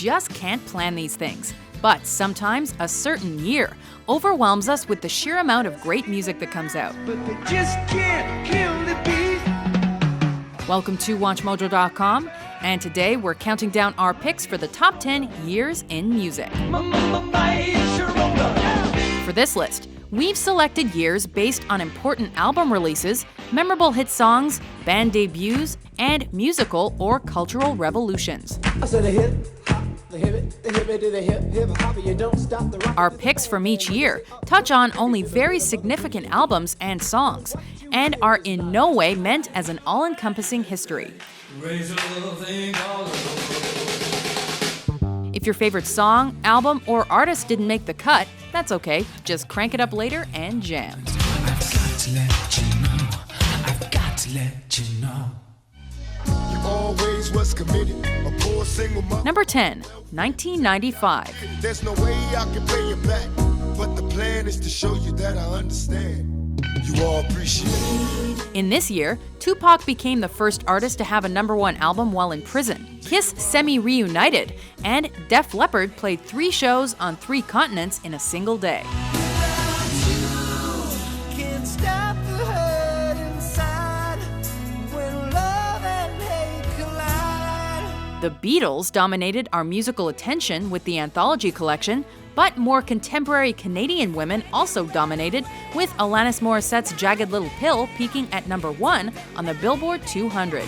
just can't plan these things. But sometimes a certain year overwhelms us with the sheer amount of great music that comes out. But they just can't kill the beast. Welcome to WatchMojo.com, and today we're counting down our picks for the top 10 years in music. For this list, we've selected years based on important album releases, memorable hit songs, band debuts, and musical or cultural revolutions. Our picks from each year touch on only very significant albums and songs, and are in no way meant as an all-encompassing history. If your favorite song, album, or artist didn't make the cut, that's okay. Just crank it up later and jam. I've got to let you know. I've got to let you know. You always was committed. A poor single mother. Number 10, 1995. There's no way I can pay you back, but the plan is to show you that I understand. You all appreciate it. In this year, Tupac became the first artist to have a #1 album while in prison. Kiss semi-reunited, and Def Leppard played 3 shows on 3 continents in a single day. The Beatles dominated our musical attention with the Anthology collection, but more contemporary Canadian women also dominated, with Alanis Morissette's Jagged Little Pill peaking at #1 on the Billboard 200.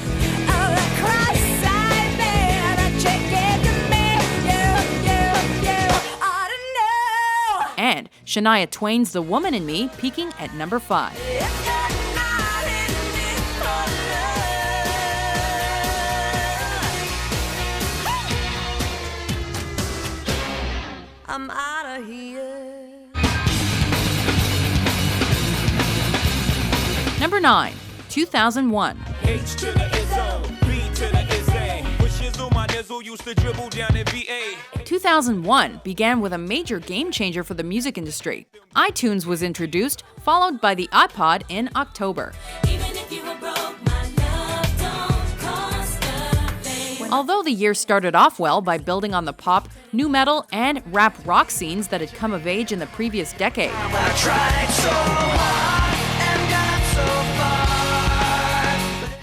And Shania Twain's The Woman in Me peaking at number 5. I'm out of here. Number 9, 2001. H to the Izzo, B to the Izzy. With Shizzle, my nizzle used to dribble down in VA. 2001 began with a major game changer for the music industry. iTunes was introduced, followed by the iPod in October. Although the year started off well by building on the pop, nu metal, and rap rock scenes that had come of age in the previous decade,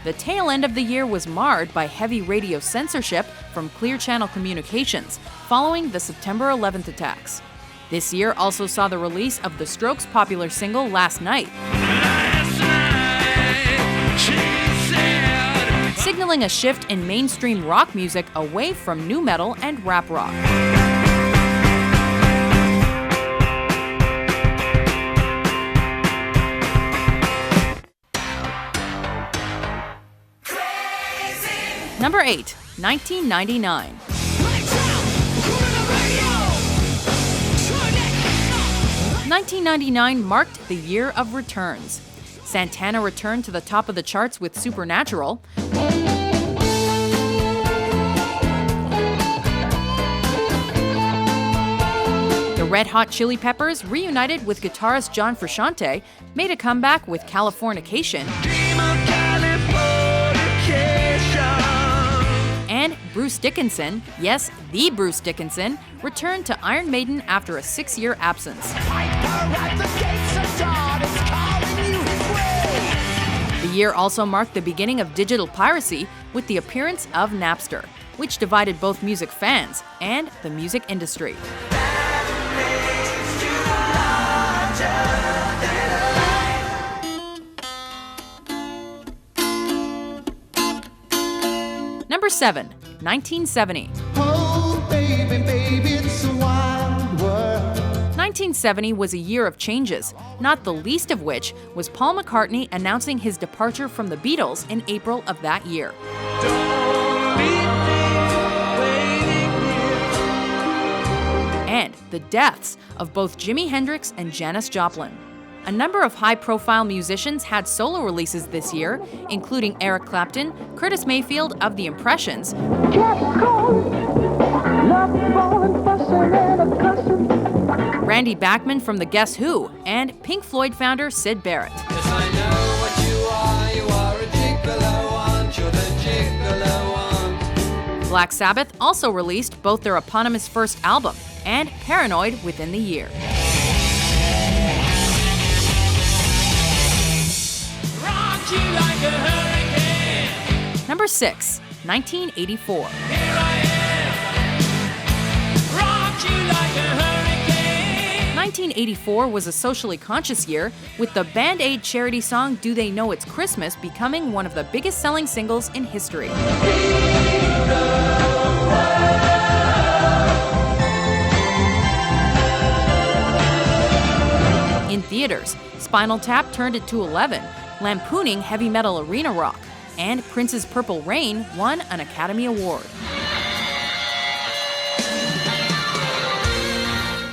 the tail end of the year was marred by heavy radio censorship from Clear Channel Communications following the September 11th attacks. This year also saw the release of the Strokes' popular single Last Night, signaling a shift in mainstream rock music away from nu metal and rap rock. Number 8, 1999. 1999 marked the year of returns. Santana returned to the top of the charts with Supernatural. The Red Hot Chili Peppers, reunited with guitarist John Frusciante, made a comeback with Californication. And Bruce Dickinson, yes, the Bruce Dickinson, returned to Iron Maiden after a 6-year absence. The year also marked the beginning of digital piracy with the appearance of Napster, which divided both music fans and the music industry. Number 7, 1970. Oh, baby, baby, it's a wild world. 1970 was a year of changes, not the least of which was Paul McCartney announcing his departure from the Beatles in April of that year. And the deaths of both Jimi Hendrix and Janis Joplin. A number of high-profile musicians had solo releases this year, including Eric Clapton, Curtis Mayfield of The Impressions, Randy Bachman from the Guess Who, and Pink Floyd founder Syd Barrett. Yes, I know what you are a gigolo, aren't you the gigolo, aren't Black Sabbath also released both their eponymous first album and Paranoid within the year. Rock you like a hurricane. Number 6, 1984. Here I am. Rock you like a hurricane. 1984 was a socially conscious year, with the Band Aid charity song Do They Know It's Christmas becoming one of the biggest selling singles in history. In theaters, Spinal Tap turned it to 11, lampooning heavy metal arena rock, and Prince's Purple Rain won an Academy Award.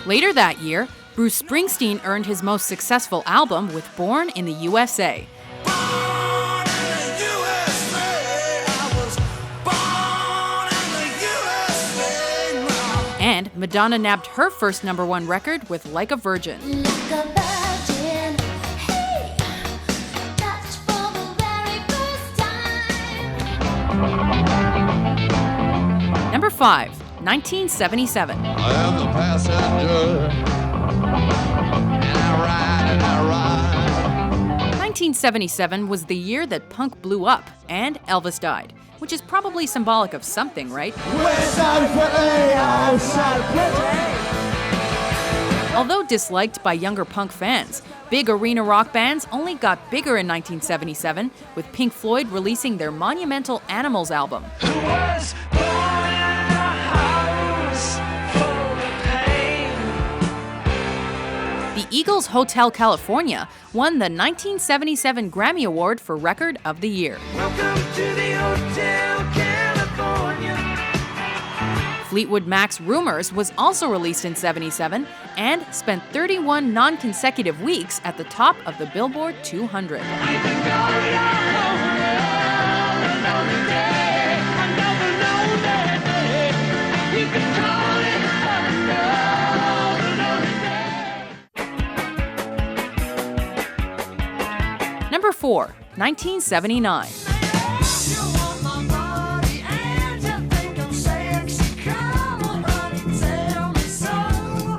Later that year, Bruce Springsteen earned his most successful album with Born in the U.S.A. Born in the USA. I was born in the USA. And Madonna nabbed her first #1 record with Like a Virgin. Like a virgin, hey, that's for the very first time. Number 5, 1977. I am the passenger, and I ride. 1977 was the year that punk blew up and Elvis died, which is probably symbolic of something, right? Although disliked by younger punk fans, big arena rock bands only got bigger in 1977, with Pink Floyd releasing their monumental Animals album. Was born in a house full of pain. The Eagles' Hotel California won the 1977 Grammy Award for Record of the Year. Welcome to the Hotel California. Fleetwood Mac's Rumors was also released in '77 and spent 31 non-consecutive weeks at the top of the Billboard 200. Number 4, 1979.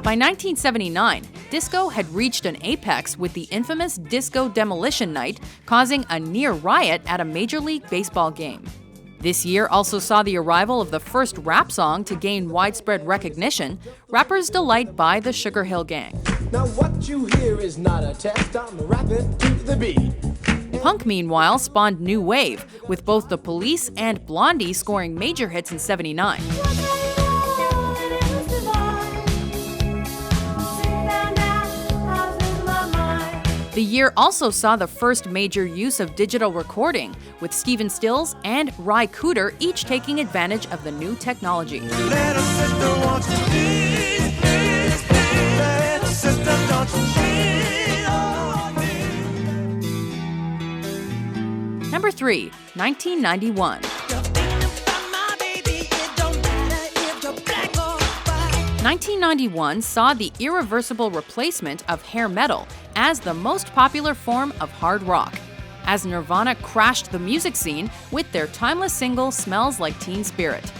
By 1979, disco had reached an apex with the infamous Disco Demolition Night, causing a near riot at a Major League Baseball game. This year also saw the arrival of the first rap song to gain widespread recognition, Rapper's Delight by the Sugarhill Gang. Now what you hear is not a test, I'm rapping to the beat. Punk, meanwhile, spawned new wave, with both The Police and Blondie scoring major hits in '79. The year also saw the first major use of digital recording, with Stephen Stills and Ry Cooder each taking advantage of the new technology. Little sister wants to please, please, please. Little sister, don't you cheat on me. Number 3, 1991. 1991 saw the irreversible replacement of hair metal as the most popular form of hard rock, as Nirvana crashed the music scene with their timeless single Smells Like Teen Spirit.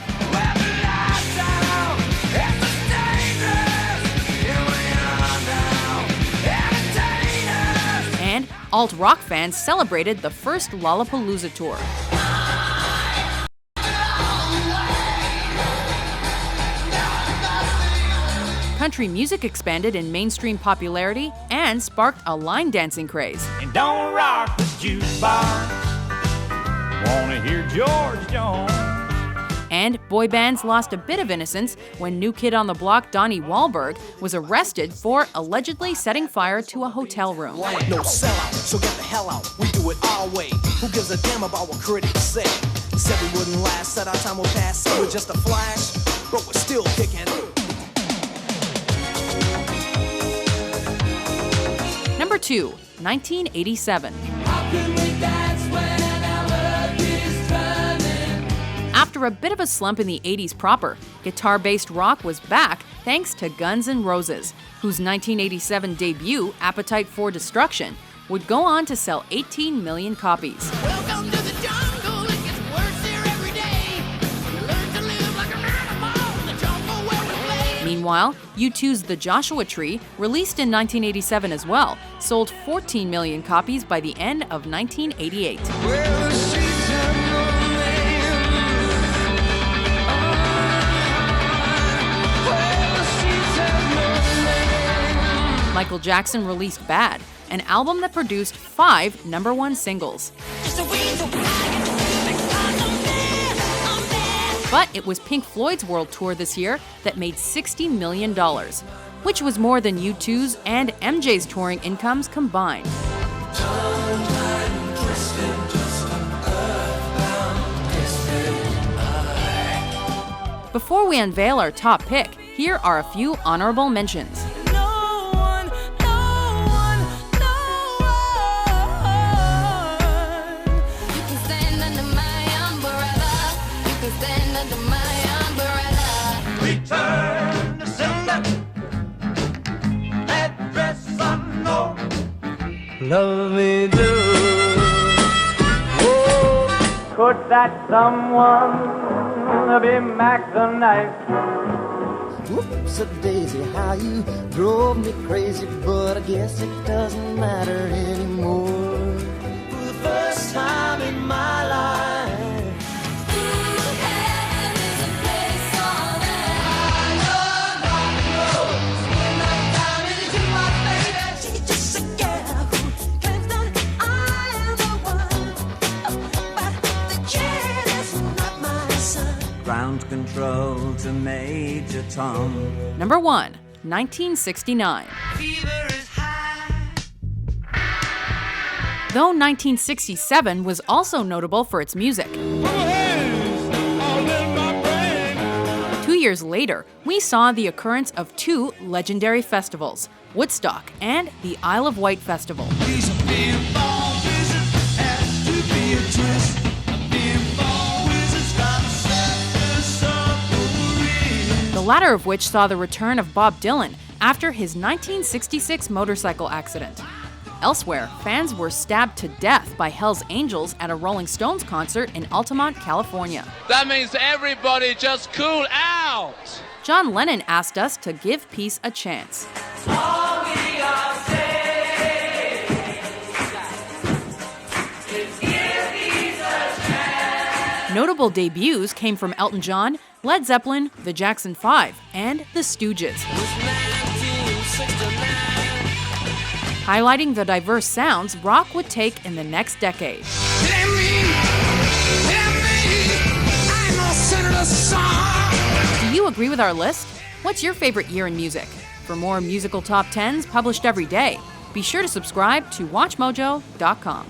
And alt-rock fans celebrated the first Lollapalooza tour. Country music expanded in mainstream popularity and sparked a line dancing craze. And don't rock the jukebox. Wanna hear George Jones? And boy bands lost a bit of innocence when New Kid on the Block Donnie Wahlberg was arrested for allegedly setting fire to a hotel room. No sellout, so get the hell out. We do it our way. Who gives a damn about what critics say? Said we wouldn't last, said our time will pass, said we're just a flash, but we're still kicking. Number 2, 1987. After a bit of a slump in the 80s proper, guitar-based rock was back thanks to Guns N' Roses, whose 1987 debut, Appetite for Destruction, would go on to sell 18 million copies. Welcome to the jungle, it gets worse here every day. You learn to live Meanwhile, U2's The Joshua Tree, released in 1987 as well, sold 14 million copies by the end of 1988. Michael Jackson released Bad, an album that produced 5 #1 singles. But it was Pink Floyd's world tour this year that made $60 million, which was more than U2's and MJ's touring incomes combined. Before we unveil our top pick, here are a few honorable mentions. Love me do. Oh, could that someone be Mac the Knife? Whoops a daisy, how you drove me crazy, but I guess it doesn't matter anymore. For the first time in my life. Ground control to Major Tom. Number 1, 1969. Though 1967 was also notable for its music. 2 years later, we saw the occurrence of 2 legendary festivals, Woodstock and the Isle of Wight Festival. The latter of which saw the return of Bob Dylan after his 1966 motorcycle accident. Elsewhere, fans were stabbed to death by Hell's Angels at a Rolling Stones concert in Altamont, California. That means everybody just cool out! John Lennon asked us to give peace a chance. Notable debuts came from Elton John, Led Zeppelin, the Jackson 5, and the Stooges. Highlighting the diverse sounds rock would take in the next decade. Do you agree with our list? What's your favorite year in music? For more musical top 10s published every day, be sure to subscribe to WatchMojo.com.